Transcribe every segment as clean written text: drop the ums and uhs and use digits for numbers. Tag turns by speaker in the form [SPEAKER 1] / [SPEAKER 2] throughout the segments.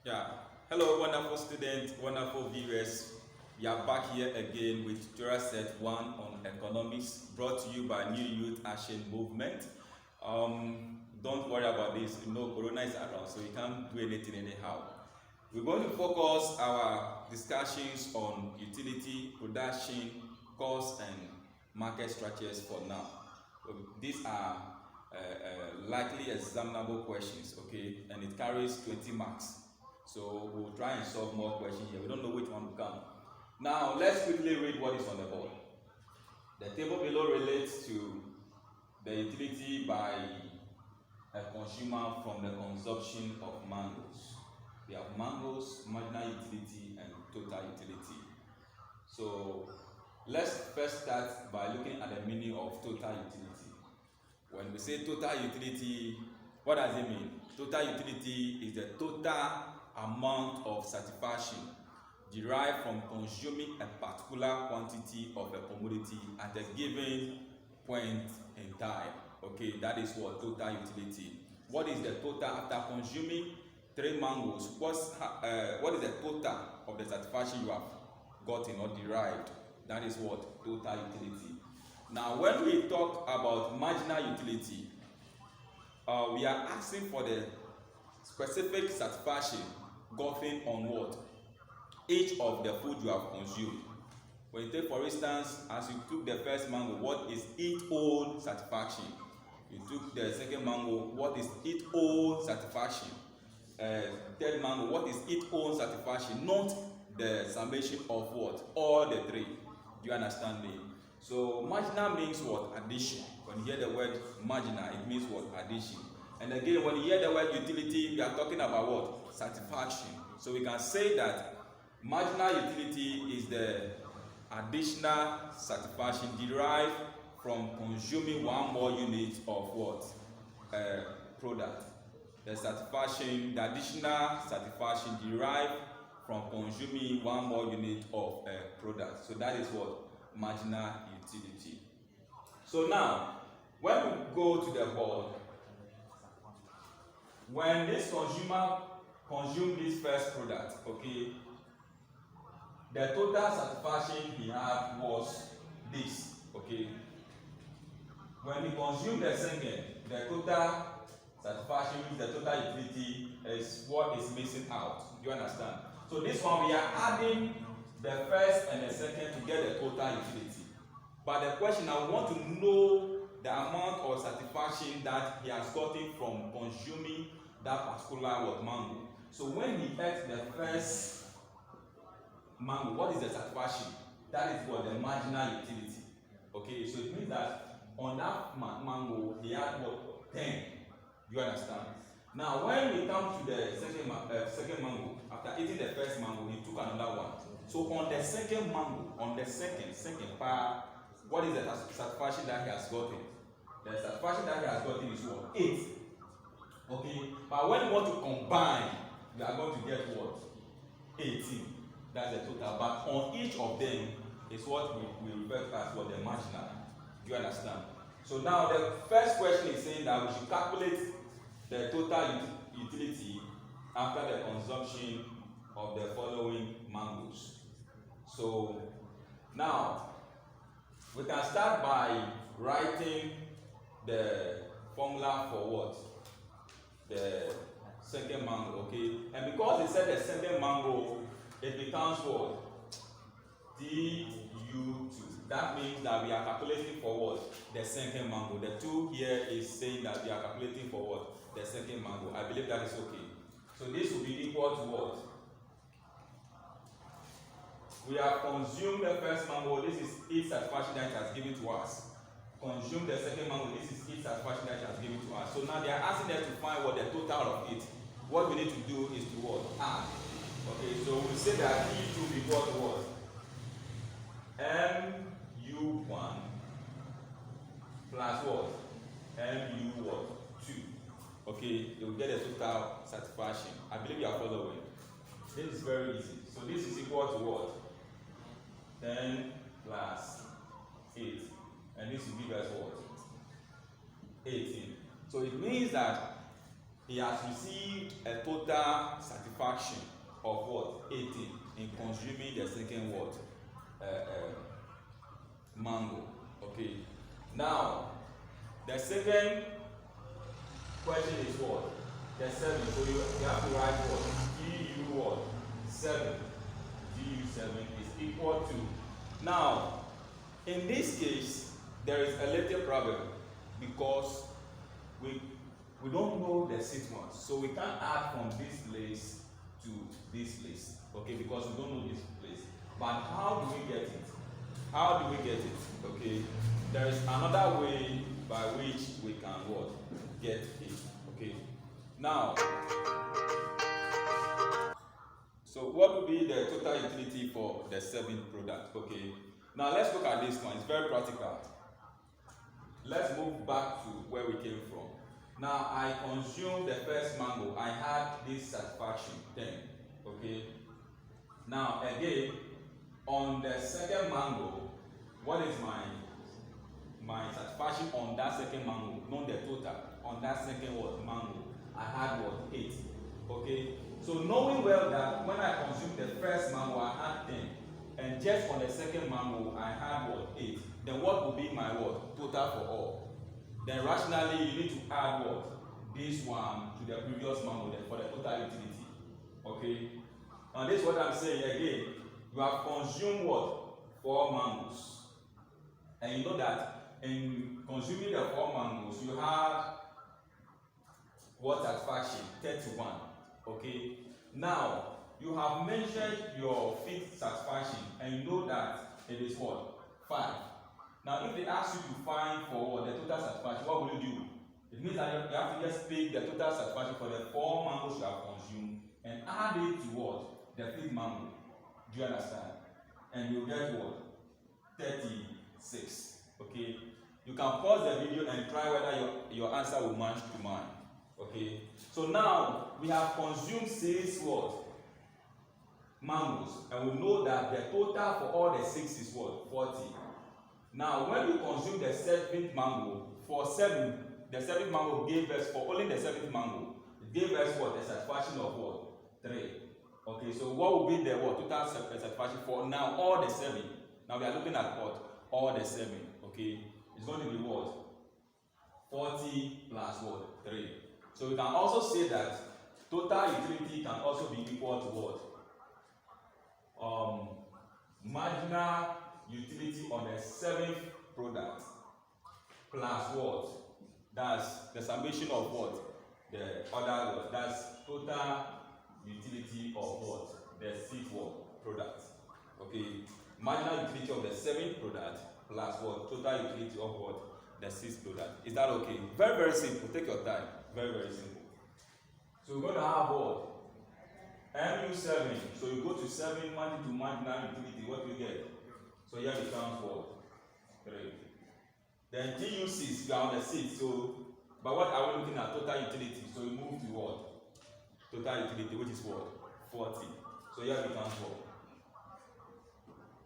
[SPEAKER 1] Yeah. Hello, wonderful students, wonderful viewers. We are back here again with tutorial set 1 on economics, brought to you by New Youth Action Movement. Don't worry about this. Corona is around, so you can't do anything anyhow. We're going to focus our discussions on utility, production, cost, and market structures for now. These are likely examinable questions, okay, and it carries 20 marks. So we'll try and solve more questions here. We don't know which one will come. Now let's quickly read what is on the board. The table below relates to the utility by a consumer from the consumption of mangoes. We have mangoes, marginal utility, and total utility. So let's first start by looking at the meaning of total utility. When we say total utility, what does it mean? Total utility is the total amount of satisfaction derived from consuming a particular quantity of a commodity at a given point in time. Okay, that is what total utility. What is the total after consuming 3 mangoes? What is the total of the satisfaction you have gotten or derived? That is what total utility. Now, when we talk about marginal utility, we are asking for the specific satisfaction gotten on what? Each of the food you have consumed. When you take, for instance, as you took the first mango, what is its own satisfaction? You took the second mango, what is its own satisfaction? Third mango, what is its own satisfaction? Not the summation of what? All the 3. Do you understand me? So marginal means what? Addition. When you hear the word marginal, it means what? Addition. And again, when you hear the word utility, we are talking about what? Satisfaction. So we can say that marginal utility is the additional satisfaction derived from consuming 1 more unit of what? Product. The additional satisfaction derived from consuming 1 more unit of product. So that is what? Marginal utility. So now, when we go to the board, when this consumer consumed this first product, okay, the total satisfaction he had was this, okay. When he consumed the second, the total satisfaction, the total utility, is what is missing out. Do you understand? So this one, we are adding the first and the second to get the total utility. But the question, I want to know the amount of satisfaction that he has gotten from consuming that particular mango. So when he ate the first mango, what is the satisfaction? That is what? The marginal utility. Okay, so it means that on that mango, he had what? 10. Do you understand? Now, when we come to the second mango, after eating the first mango, he took another one. So on the second mango, on the second part, what is the satisfaction that he has gotten? The satisfaction that he has gotten is what? 8. Okay, but when you want to combine, you are going to get what? 18. That's the total. But on each of them is what we refer to as what? The marginal. Do you understand? So now the first question is saying that we should calculate the total utility after the consumption of the following mangoes. So now we can start by writing the formula for what? The second mango, okay? And because it said the second mango, it becomes what? DU2. That means that we are calculating for what? The second mango. The 2 here is saying that we are calculating for what? The second mango. I believe that is okay. So this will be equal to what? We have consumed the first mango. This is its satisfaction that it has given to us. Consume the second mango. This is its satisfaction that it has given to us. So now they are asking us to find what the total of it. What we need to do is to what? Add. Okay, so we say that E2 equal to what? MU1 plus what? MU2. Okay, you will get a total satisfaction. I believe you are following. This is very easy. So this is equal to what? 10 plus 8. And this will give us what? 18. So it means that he has received a total satisfaction of what? 18 in consuming the second what? Mango. Okay. Now, the second question is what? The 7. So you have to write what? GU what? 7. GU 7 is equal to. Now, in this case, there is a little problem because we don't know the sequence, so we can't add from this place to this place, okay, because we don't know this place. But how do we get it? How do we get it? Okay, there is another way by which we can what? Get it. Okay, now, so what will be the total utility for the 7th product? Okay, now let's look at this one. It's very practical. Let's move back to where we came from. Now I consumed the first mango. I had this satisfaction 10. Okay. Now again, on the second mango, what is my satisfaction on that second mango? Not the total. On that second what? Mango, I had what? 8. Okay. So knowing well that when I consumed the first mango, I had 10, and just on the second mango, I had what? 8. Then what will be my what? Total for all? Then rationally, you need to add what? This one to the previous mango for the total utility. Okay? And this is what I'm saying again. You have consumed what? 4 mangoes. And you know that in consuming the 4 mangoes, you had what satisfaction? 31. Okay? Now, you have mentioned your 5th satisfaction, and you know that it is what? 5. Now, if they ask you to find for what? The total satisfaction, what will you do? It means that you have to just take the total satisfaction for the 4 mangoes you have consumed and add it to what? The 5th mango. Do you understand? And you get what? 36. Okay? You can pause the video and try whether your answer will match to mine. Okay? So now, we have consumed 6 what? Mangoes. And we know that the total for all the 6 is what? 40. Now, when we consume the 7th mango, for 7, the 7th mango gave us, for only the 7th mango, it gave us what? The satisfaction of what? 3. Okay, so what will be the what? Total satisfaction for now all the 7? Now we are looking at what? All the 7. Okay, it's going to be what? 40 plus what? 3. So we can also say that total utility can also be equal to what? Marginal utility on the 7th product plus what? That's the summation of what? The other what? That's total utility of what? The 6th what? Product. Okay. Marginal utility of the 7th product plus what? Total utility of what? The 6th product. Is that okay? Very, very simple. Take your time. Very, very simple. So we're going to have what? MU7. So you go to 7 multiplied to marginal utility. What do you get? So here becomes what? 3. Then GU6, you are on the 6. So, but what are we looking at? Total utility. So we move to what? Total utility, which is what? 40. So here becomes what?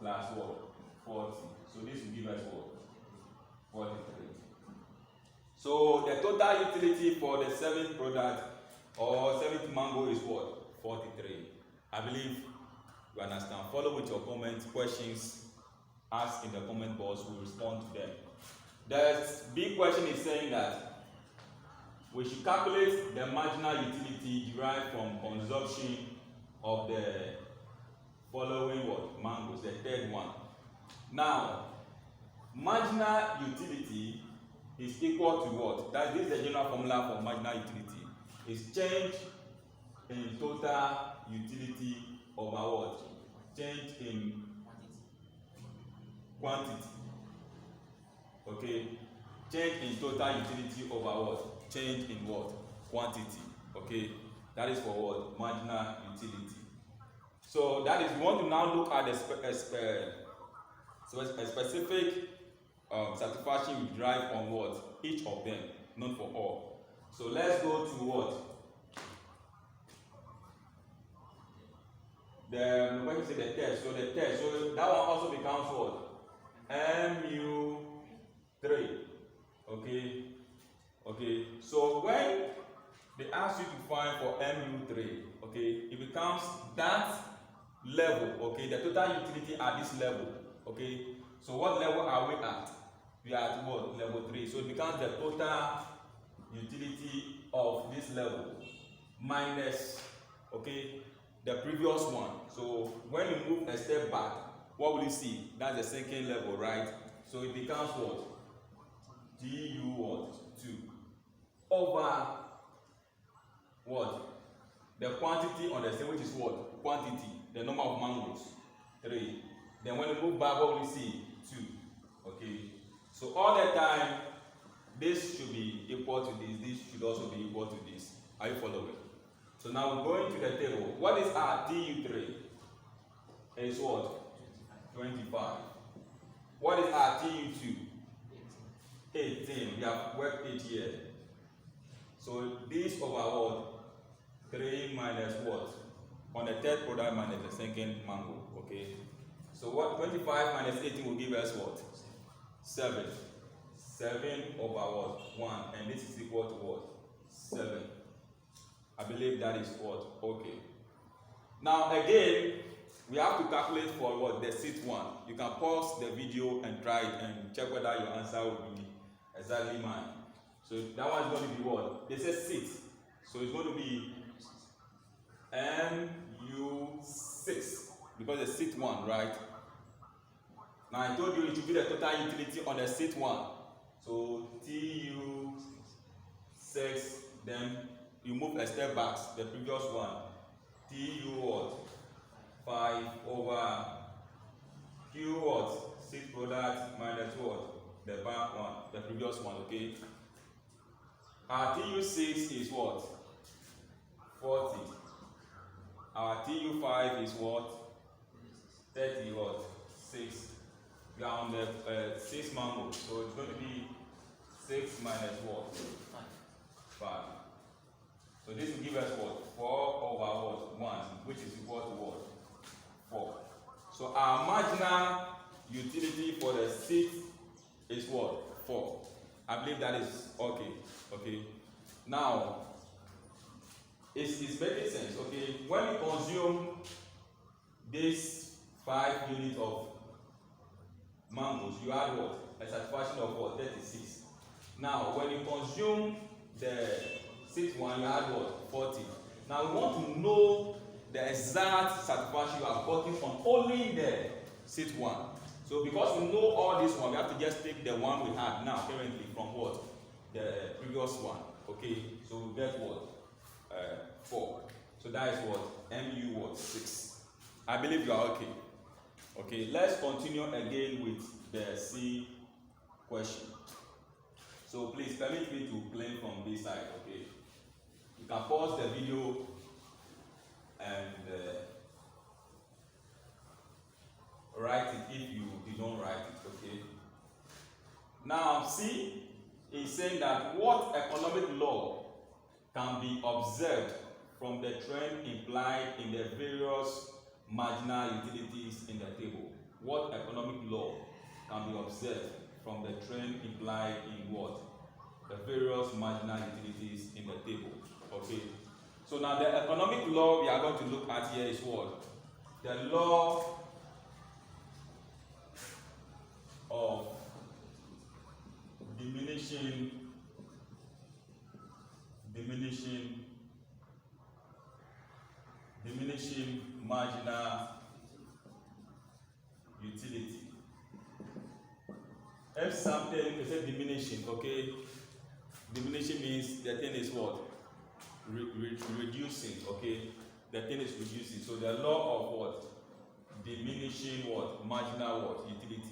[SPEAKER 1] Plus what? 40. So this will give us what? 43. So the total utility for the 7th product or 7th mango is what? 43. I believe you understand. Follow with your comments, questions. Ask in the comment box, we'll respond to them. The big question is saying that we should calculate the marginal utility derived from consumption of the following what? Mangoes, the 3rd one. Now, marginal utility is equal to what? This is the general formula for marginal utility. It's change in total utility over what? Change in quantity. Okay, change in total utility over what? Change in what? Quantity. Okay, that is for what? Marginal utility. So that is, we want to now look at a specific satisfaction we derive on what? Each of them, not for all. So let's go to what? When you say the test, so the test, so that one also becomes what? MU3. Okay. Okay. So when they ask you to find for MU3, okay, it becomes that level, okay, the total utility at this level, okay. So what level are we at? We are at what? Level 3. So it becomes the total utility of this level minus, okay, the previous one. So when you move a step back, what will you see? That's the second level, right? So it becomes what? Du what? 2 over what? The quantity on the same, which is what? Quantity, the number of mangoes, 3. Then when you move back, what will you see? 2. Okay. So all the time, this should be equal to this. This should also be equal to this. Are you following? So now we're going to the table. What is our TU3? It's what? 25. What is our TU2? 18. We have worked it here. So this over what? 3 minus what? On the third product minus the second mango. Okay. So what? 25 minus 18 will give us what? 7. 7 over what? 1. And this is equal to what? 7. I believe that is what? Okay. Now again, we have to calculate for what? The seat 1. You can pause the video and try it and check whether your answer will be exactly mine. So that one is going to be what? They say seat. So it's going to be MU6 because it's seat 1, right? Now I told you it should be the total utility on the seat 1. So TU6, then you move a step back, the previous one. TU what? 5 over Q what? 6 product minus what? The back one, the previous one, okay? Our TU6 is what? 40. Our TU5 is what? 30 what? 6. We are on the 6 mango, so it's going to be 6 minus what? 5. So this will give us what? 4 over what? 1, which is equal to what? 4. So our marginal utility for the seat is what? 4. I believe that is okay. Okay. Now, it's making sense. Okay. When you consume this 5 units of mangoes, you add what? A satisfaction of what? 36. Now, when you consume the seat 1, you add what? 40. Now, we want to know the exact satisfaction you have gotten on only the seat 1. So, because we know all this one, we have to just take the one we had now currently from what? The previous one. Okay. So we get what? 4. So that is what? MU what? 6. I believe you are okay. Okay, let's continue again with the C question. So please permit me to play from this side, okay? You can pause the video and write it if you didn't write it, okay? Now C is saying that what economic law can be observed from the trend implied in the various marginal utilities in the table. What economic law can be observed from the trend implied in what? The various marginal utilities in the table. Okay. So now the economic law we are going to look at here is what? The law of diminishing marginal utility. If something is a diminishing, okay? Diminishing means the thing is what? Reducing, okay? The thing is reducing. So the law of what? Diminishing what? Marginal what? Utility.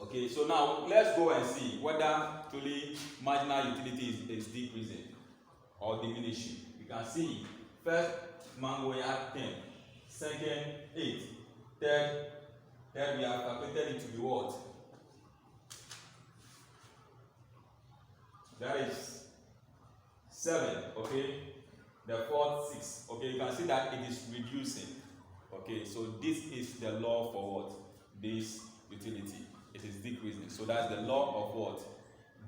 [SPEAKER 1] Okay, so now let's go and see whether truly marginal utility is decreasing or diminishing. You can see first mango we have 10, second 8, third we have calculated it to be what? That is 7, okay? The fourth 6, okay? You can see that it is reducing, okay? So this is the law for what? This utility. It is decreasing. So that's the law of what?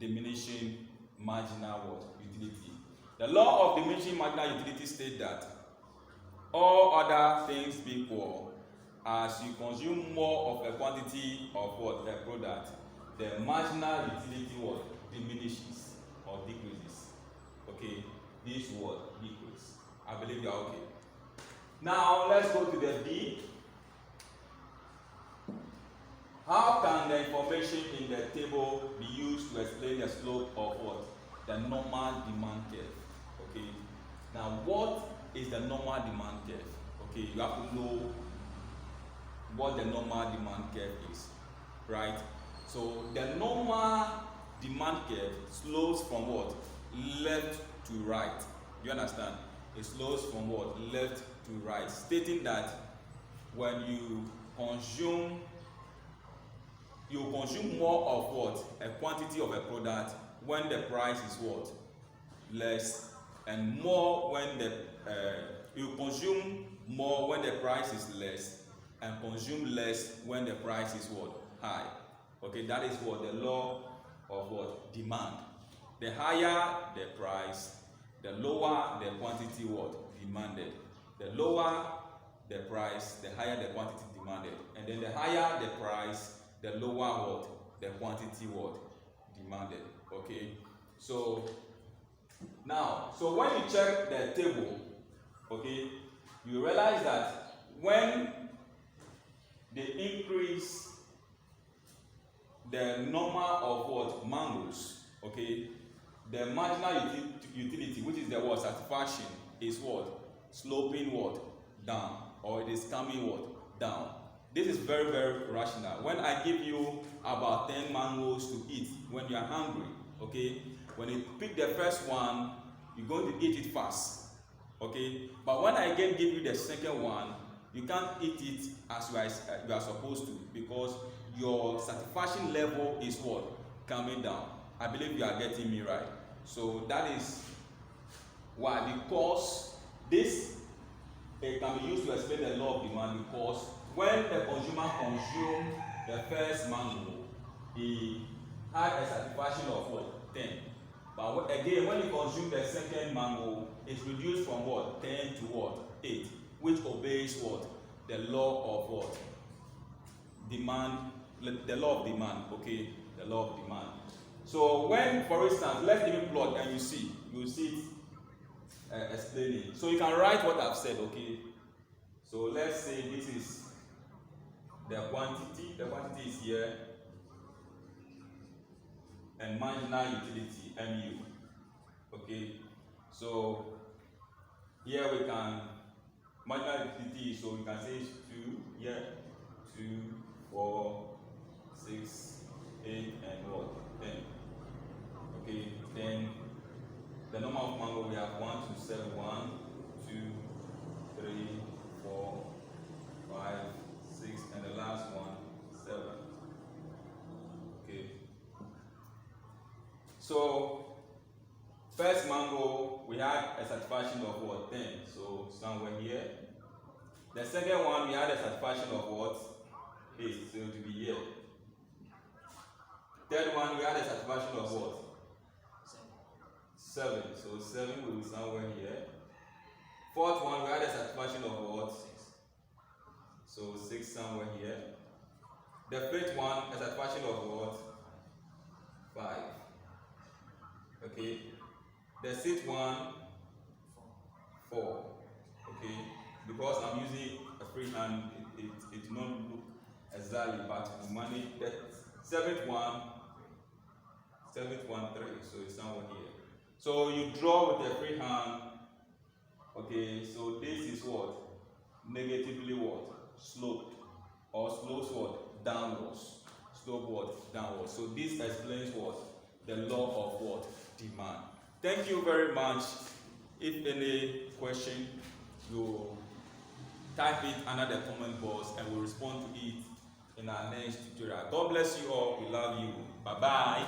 [SPEAKER 1] Diminishing marginal what? Utility. The law of diminishing marginal utility states that all other things being equal, as you consume more of a quantity of what a product, the marginal utility what diminishes or decreases. Okay, this word decrease. I believe you are okay. Now let's go to the B. How can the information in the table be used to explain the slope of what? The normal demand curve. Okay. Now what is the normal demand curve? Okay, you have to know what the normal demand curve is, right? So the normal demand curve slows from what? Left to right. You understand? It slows from what? Left to right, stating that when you consume more of what? A quantity of a product when the price is what? Less, and more when the you consume more when the price is less, and consume less when the price is what? High. Okay, that is what the law of what? Demand. The higher the price, the lower the quantity what? Demanded. The lower the price, the higher the quantity demanded, and then the higher the price, the lower what? The quantity what? Demanded. Okay, so now, so when you check the table, okay, you realize that when they increase the number of what? Mangoes, okay, the marginal utility, which is the what? Satisfaction, is what? Sloping what? Down, or it is coming what? Down. This is very, very rational. When I give you about 10 mangoes to eat when you are hungry, okay, when you pick the first one, you're going to eat it fast, okay, but when I give you the second one, you can't eat it as you are supposed to, because your satisfaction level is what? Coming down. I believe you are getting me right. So that is why, because this it can be used to explain the law of demand, because when the consumer consumed the first mango, he had a satisfaction of what? 10. But again, when he consumed the second mango, it's reduced from what? 10 to what? 8, which obeys what? The law of what? Demand, the law of demand, okay? The law of demand. So when, for instance, let's even plot and you see it explaining. So you can write what I've said, okay? So let's say this is the quantity is here, and marginal utility, mu, okay? So here we can, marginal utility, so we can say it's 2 here, 2, 4, 6, 8, and what? 10. Okay, then the number of mango we have 1 to 7, 1, 2, 3, 4, 5, 6, and the last one 7. Okay. So first mango we had a satisfaction of what? 10. So somewhere here. The second one we had a satisfaction of what? 8. So it will be here. Third one we had a satisfaction of what? 7. So 7 will be somewhere here. Fourth one we had a satisfaction of what? 6. So 6 somewhere here. The fifth one a satisfaction of what? 5. Okay. The sixth one 4. Okay. Because I'm using a freehand, it do not look exactly, but we manage that. Seventh one 3. So it's somewhere here. So you draw with a free hand. Okay, so this is what? Negatively what? Sloped, or slopes what? Downwards. Slope what? Downwards. So this explains what? The law of what? Demand. Thank you very much. If any question, you type it under the comment box and we'll respond to it in our next tutorial. God bless you all. We love you. Bye bye.